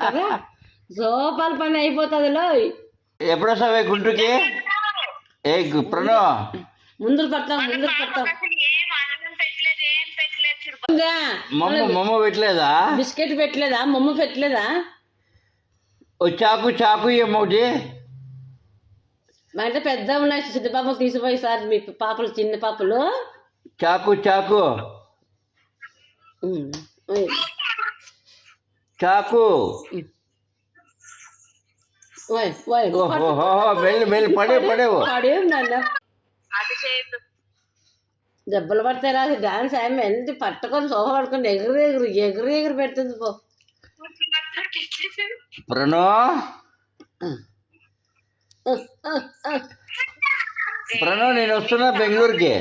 కదా సోపాల పని అయిపోతుంది లో. ఎప్పుడు వస్తావే గుంటూరుకి? ఏ ప్రణవ్ ముందుకు పడతాం మమ్మ పెట్టలేదా? బిస్కెట్ పెట్టలేదా? మమ్మ పెట్టలేదా? ఓ చాకు ఏమోటి మా ఇంట్లో పెద్ద ఉన్నాయి, చిన్న పాపలు తీసిపోయి సార్. మీ పాపలు చిన్న పాపలు చాకు పడేవు దెబ్బలు పడతాయి రాదు. డాన్స్ ఆమె ఎంత పట్టుకొని సోఫా పట్టుకొని ఎగురు పెడుతుంది పో. ప్రణవ్ నేను వస్తున్నా బెంగళూరుకి.